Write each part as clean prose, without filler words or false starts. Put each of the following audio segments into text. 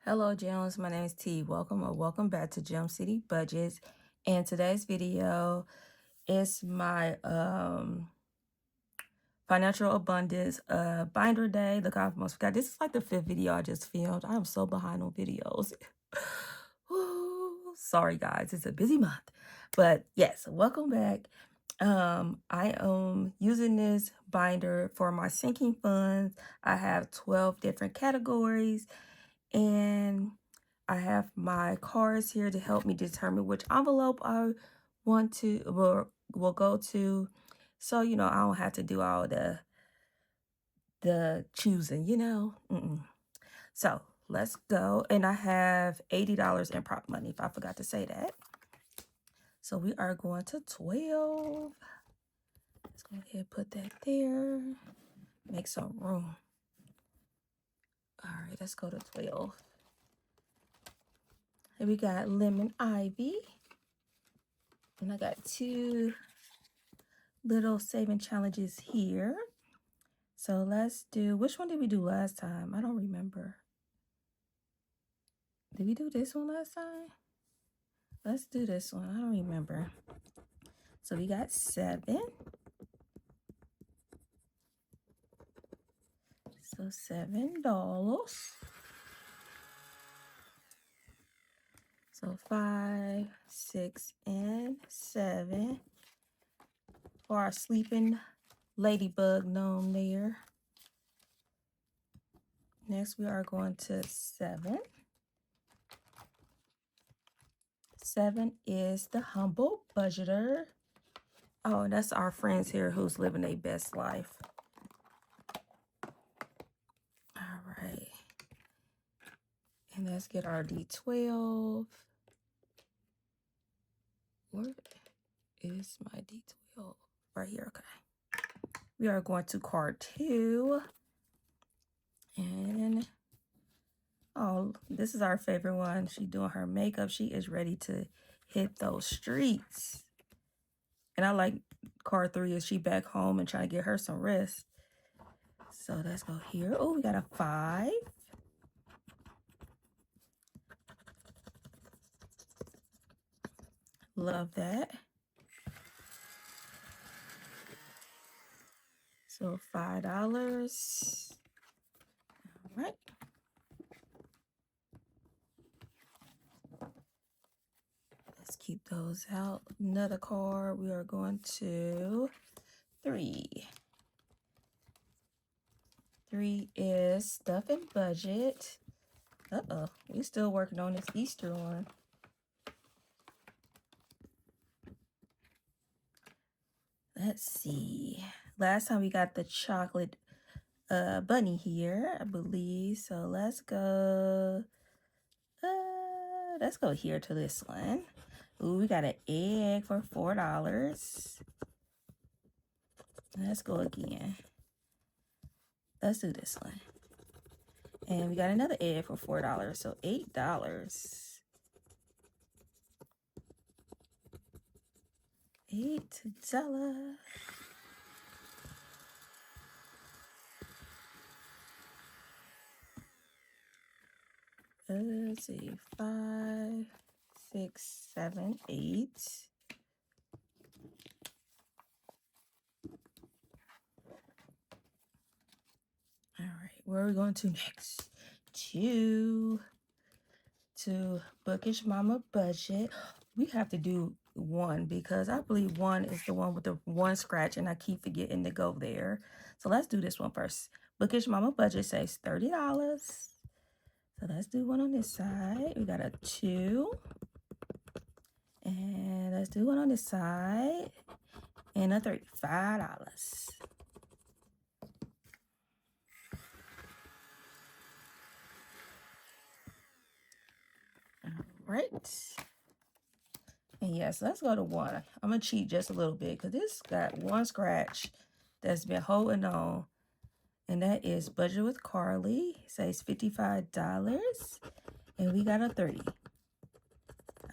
Hello, Gems. My name is T. Welcome back to Gem City Budgets. And today's video is my financial abundance binder day. Look, I almost forgot. This is like the 5th video I just filmed. I am so behind on videos. Sorry, guys. It's a busy month. But yes, welcome back. I am using this binder for my sinking funds. I have 12 different categories, and I have my cards here to help me determine which envelope I want to will go to. So, I don't have to do all the choosing. So let's go. And I have $80 in prop money, if I forgot to say that. So we are going to 12. Let's go ahead and put that there. Make some room. All right, let's go to 12. And we got lemon ivy. And I got 2 little saving challenges here. So let's do, which one did we do last time? I don't remember. Did we do this one last time? Let's do this one. I don't remember. So we got 7. So $7. So 5, 6, and 7 for our sleeping ladybug gnome there. Next, we are going to 7. 7 is the humble budgeter. Oh, and that's our friends here who's living their best life. All right. And let's get our D12. Where is my D12? Right here, okay. We are going to card 2. And, oh, this is our favorite one. She's doing her makeup. She is ready to hit those streets. And I like card 3 is she back home and trying to get her some rest. So let's go here. Oh, we got a 5. Love that. So $5. All right. Let's keep those out. Another card. We are going to 3. 3 is stuff and budget. Uh-oh. We're still working on this Easter one. Let's see. Last time we got the chocolate bunny here, I believe. So let's go here to this one. Ooh, we got an egg for $4. Let's go again. Let's do this one. And we got another egg for $4, so $8. $8. Let's see, 5, 6, 7, 8. All right, where are we going to next? To Bookish Mama Budget. We have to do 1 because I believe 1 is the one with the 1 scratch, and I keep forgetting to go there. So let's do this one first. Bookish Mama Budget saves $30. So let's do 1 on this side. We got a 2. And let's do 1 on this side. And a $35. All right. And yes, let's go to 1. I'm going to cheat just a little bit because this got 1 scratch that's been holding on. And that is Budget with Carly. It says $55. And we got a 30.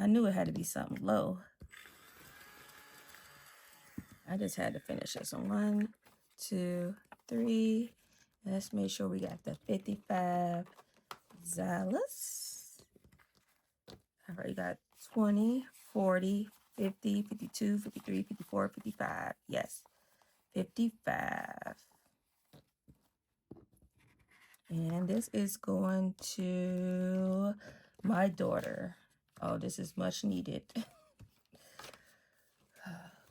I knew it had to be something low. I just had to finish this one. 1, 2, 3. Let's make sure we got the $55 Gonzalez. All right, you got 20, 40, 50, 52, 53, 54, 55. Yes, 55. And this is going to my daughter. Oh, this is much needed.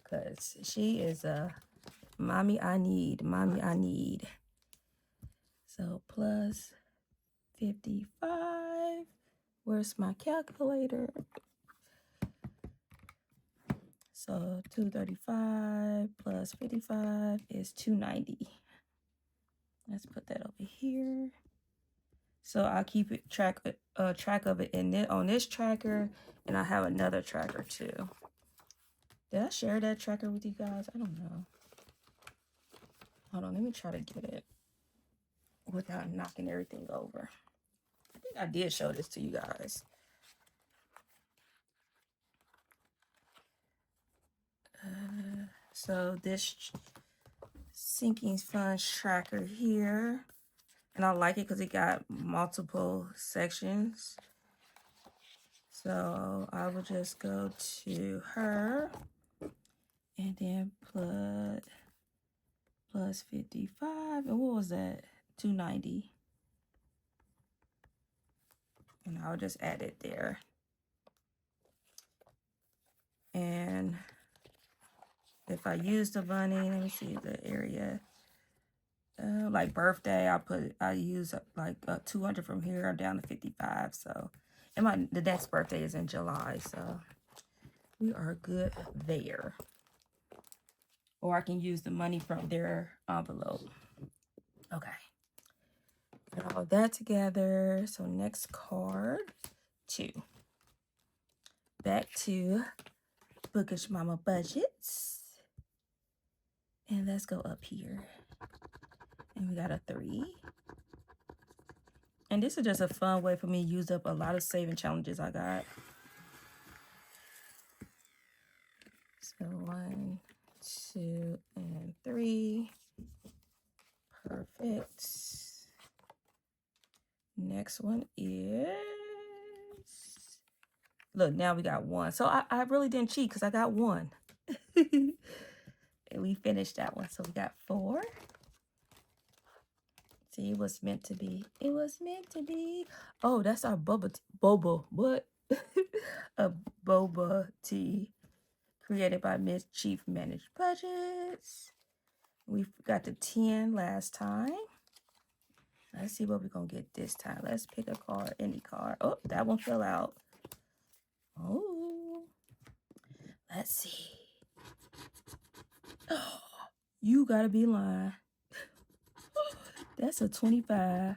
Because she is a mommy I need. Mommy I need. So plus 55. Where's my calculator? So 235 plus 55 is 290. Let's put that over here. So I'll keep it track of it on this tracker, and I have another tracker too. Did I share that tracker with you guys? I don't know. Hold on, let me try to get it without knocking everything over. I think I did show this to you guys. So this sinking funds tracker here, and I like it because it got multiple sections. So I will just go to her and then put plus 55. And what was that? 290. And I'll just add it there. And if I use the money, let me see the area. Like birthday, I use like 200 from here down to 55. So, and the next birthday is in July, so we are good there. Or I can use the money from their envelope. Okay. Put all that together. So next card, 2. Back to Bookish Mama Budgets. And let's go up here. And we got a 3. And this is just a fun way for me to use up a lot of saving challenges I got. So 1, 2, and 3. Perfect. Next one is... Look, now we got 1. So I really didn't cheat because I got 1. And we finished that one. So we got 4. See, it was meant to be. It was meant to be. Oh, that's our boba. What? A boba tea created by Miss Chief Managed Budgets. We got the 10 last time. Let's see what we're going to get this time. Let's pick a card, any card. Oh, that one fell out. Oh, let's see. Oh, you got to be lying. That's a 25.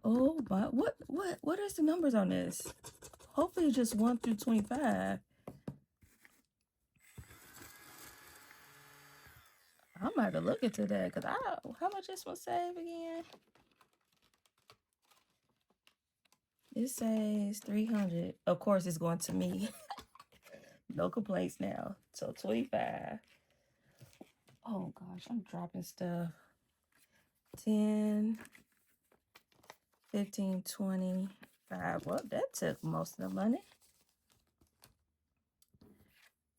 Oh my, what is the numbers on this? Hopefully it's just 1 through 25. I might have to look into that because how much this one save again? It says 300. Of course it's going to me. No complaints now. So 25. Oh gosh, I'm dropping stuff. 10, 15, 25. Well, that took most of the money.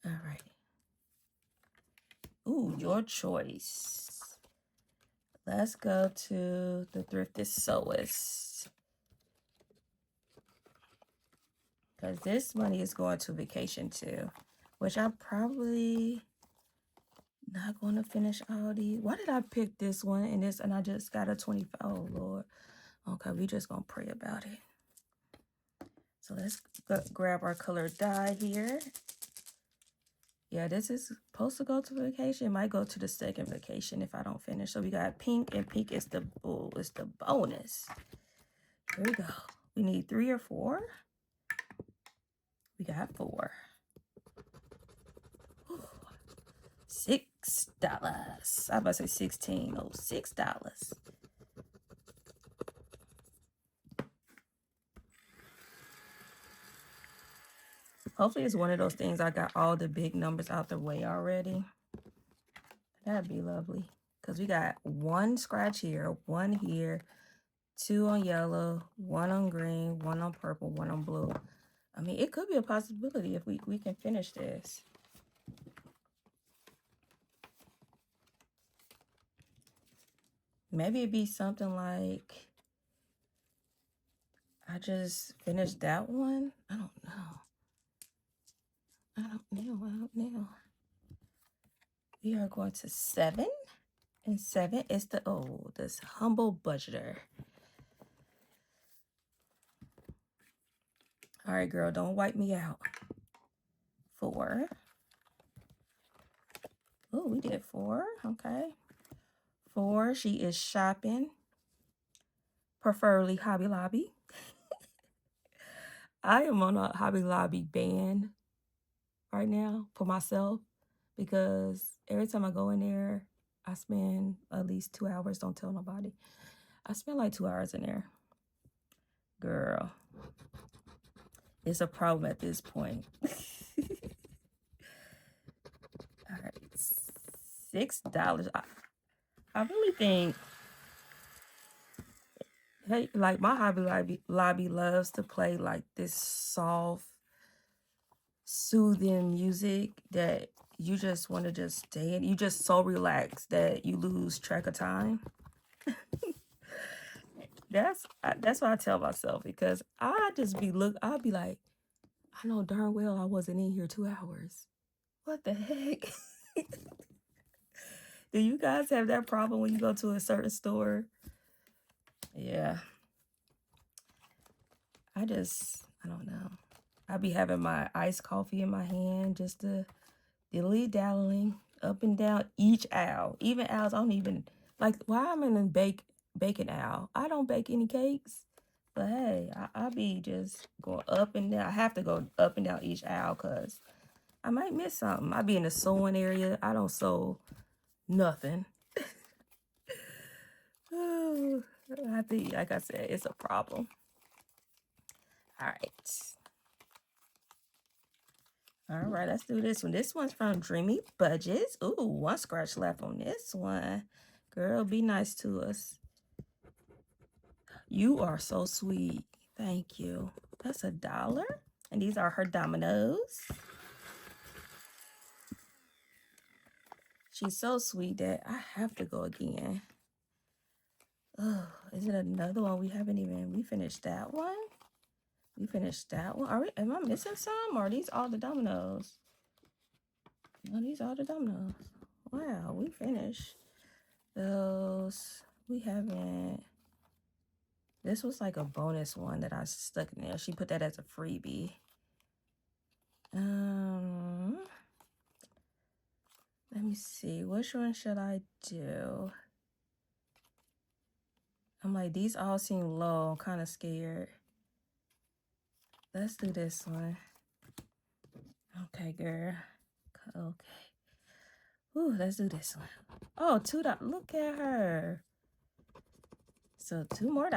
All right. Ooh, your choice. Let's go to the Thriftest Sewist. Because this money is going to vacation too. Which I'm probably not going to finish all these. Why did I pick this one and this and I just got a 25? Oh, Lord. Okay, we just going to pray about it. So let's grab our colored dye here. Yeah, this is supposed to go to vacation. It might go to the second vacation if I don't finish. So we got pink, and pink is the bonus. Here we go. We need 3 or 4. We got 4. Ooh, $6. I about to say 16. Oh, $6. Hopefully it's one of those things I got all the big numbers out the way already. That'd be lovely. Because we got 1 scratch here, 1 here, 2 on yellow, 1 on green, 1 on purple, 1 on blue. I mean, it could be a possibility if we can finish this. Maybe it'd be something like I just finished that one. I don't know. I don't know. We are going to 7. And 7 is this humble budgeter. All right, girl, don't wipe me out. 4. Oh, we did 4. Okay. 4, she is shopping, preferably Hobby Lobby. I am on a Hobby Lobby ban right now for myself because every time I go in there, I spend at least 2 hours. Don't tell nobody. I spend like 2 hours in there. Girl, it's a problem at this point. All right, $6. I really think, hey, like my Hobby Lobby loves to play like this soft, soothing music that you just want to just stay in. You just so relaxed that you lose track of time. That's what I tell myself, because I'll be like, I know darn well I wasn't in here 2 hours. What the heck? Do you guys have that problem when you go to a certain store? Yeah. I don't know. I be having my iced coffee in my hand, just to dilly-dallying up and down each aisle. Even aisles I don't even, like, why I'm in a baking aisle. I don't bake any cakes. But hey, I be just going up and down. I have to go up and down each aisle because I might miss something. I be in the sewing area. I don't sew nothing. I think, like I said, it's a problem. All right, let's do this one. This one's from Dreamy Budgets. Ooh, 1 scratch left on this one. Girl, be nice to us. You are so sweet. Thank you. That's $1. And these are her dominoes. She's so sweet that I have to go again. Oh, is it another one? We finished that one. We finished that one. Am I missing some? Or are these all the dominoes? No, these are the dominoes. Wow, we finished those. We haven't. This was like a bonus one that I stuck in there. She put that as a freebie. Let me see. Which one should I do? I'm like, these all seem low. I'm kind of scared. Let's do this one. Okay, girl. Okay. Ooh, let's do this one. Oh, $2. Look at her. So $2 more.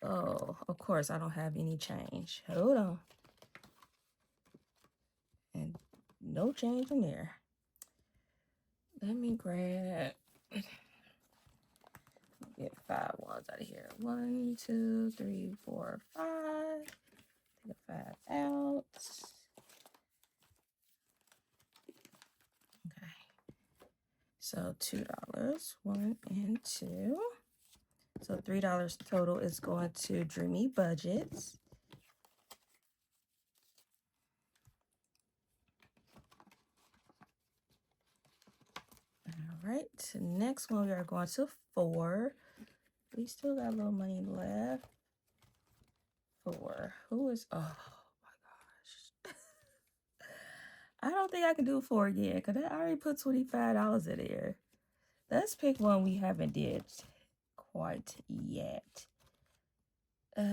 Oh, of course, I don't have any change. Hold on. And no change in there. Let me grab, get 5 ones out of here. 1, 2, 3, 4, 5. Take a 5 out. Okay. So $2, 1 and 2. So $3 total is going to Dreamy Budgets. All right, next one we are going to 4. We still got a little money left. 4. Who is, oh my gosh. I don't think I can do 4 again because I already put $25 in there. Let's pick one we haven't did quite yet. We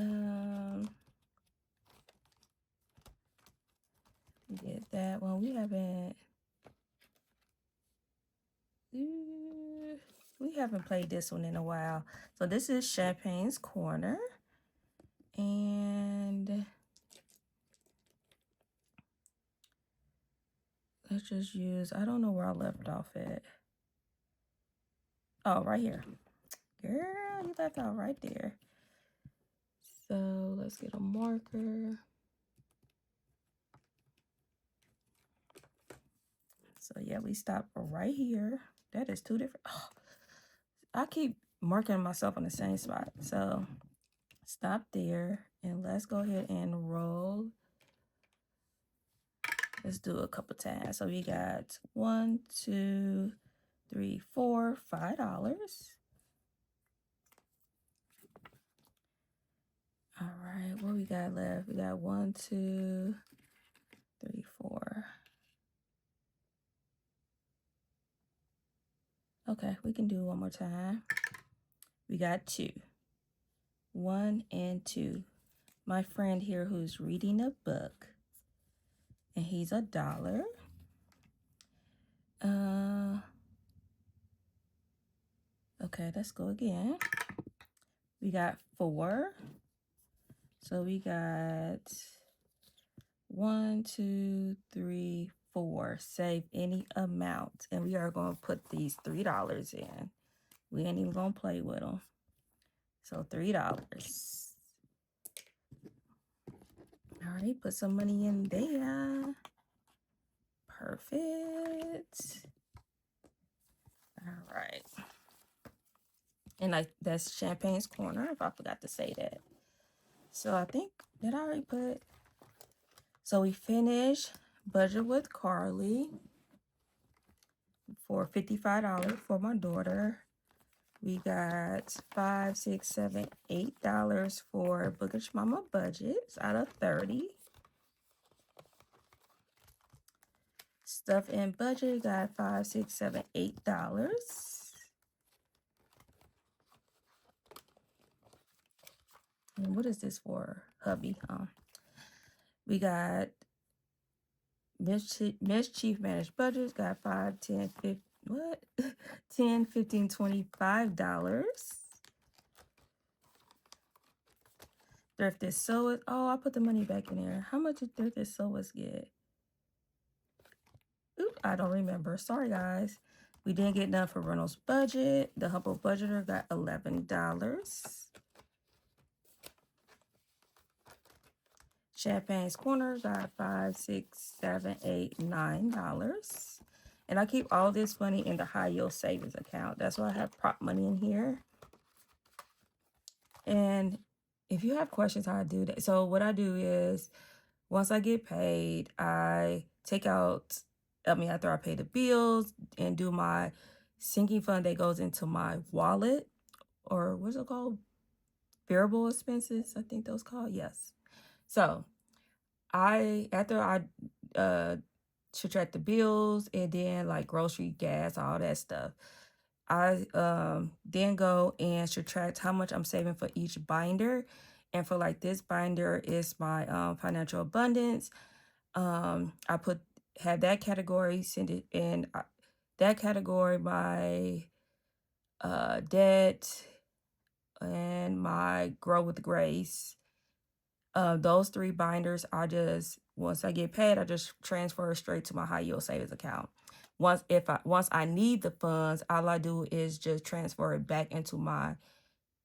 did that one. We haven't played this one in a while. So this is Champagne's Corner. And let's just use, I don't know where I left off at. Oh, right here. Girl, you left out right there. So let's get a marker. So yeah, we stop right here. That is two different. Oh, I keep marking myself on the same spot. So stop there and let's go ahead and roll. Let's do a couple times. So we got $1, $2, $3, $4, $5. All right, what we got left? We got 1, 2, 3, 4. Okay, we can do one more time. We got 2. 1 and 2. My friend here who's reading a book, and he's $1. Okay, let's go again. We got 4. So we got 1, 2, 3, 4. Save any amount. And we are going to put these $3 in. We ain't even going to play with them. So $3. All right, put some money in there. Perfect. All right. And that's Champagne's Corner, if I forgot to say that. So I think, did I already put? So we finished Budget with Carly for $55 for my daughter. We got $5, $6, $7, $8 for Bookish Mama Budgets out of 30. Stuff in budget got $5, $6, $7, $8. And what is this for? Hubby, We got Mischief Managed Budgets got 5, 10, 15, what? 10, 15, $25. Thrifted Sewers. Oh, I put the money back in there. How much did Thrifted Sewers get? Oop, I don't remember. Sorry, guys. We didn't get none for Reynolds Budget. The Humble Budgeter got $11. Champagne's Corner got $5, $6, $7, $8, $9. And I keep all this money in the high yield savings account. That's why I have prop money in here. And if you have questions how I do that, so what I do is once I get paid, I take out, after I pay the bills and do my sinking fund that goes into my wallet, or what's it called? Variable expenses, I think those called. Yes. So after I subtract the bills and then like grocery, gas, all that stuff, I then go and subtract how much I'm saving for each binder. And for like this binder is my financial abundance. I had that category, send it in that category, my debt and my grow with grace. Those 3 binders, once I get paid, I just transfer straight to my high yield savings account. Once I need the funds, all I do is just transfer it back into my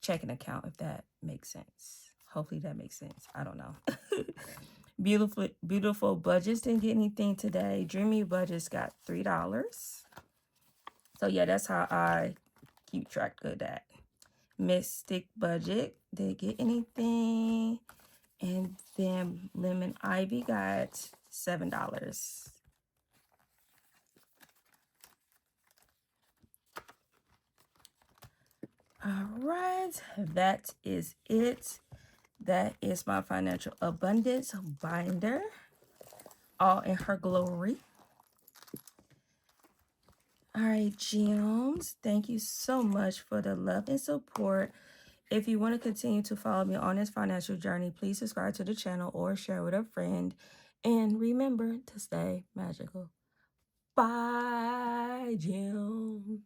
checking account, if that makes sense. Hopefully that makes sense. I don't know. Beautiful budgets didn't get anything today. Dreamy Budgets got $3. So yeah, that's how I keep track of that. Mystic Budget didn't get anything. And then Lemon Ivy got $7. All right, that is it. That is my financial abundance binder, all in her glory. All right, gems, thank you so much for the love and support. If you want to continue to follow me on this financial journey, please subscribe to the channel or share with a friend. And remember to stay magical. Bye, gems.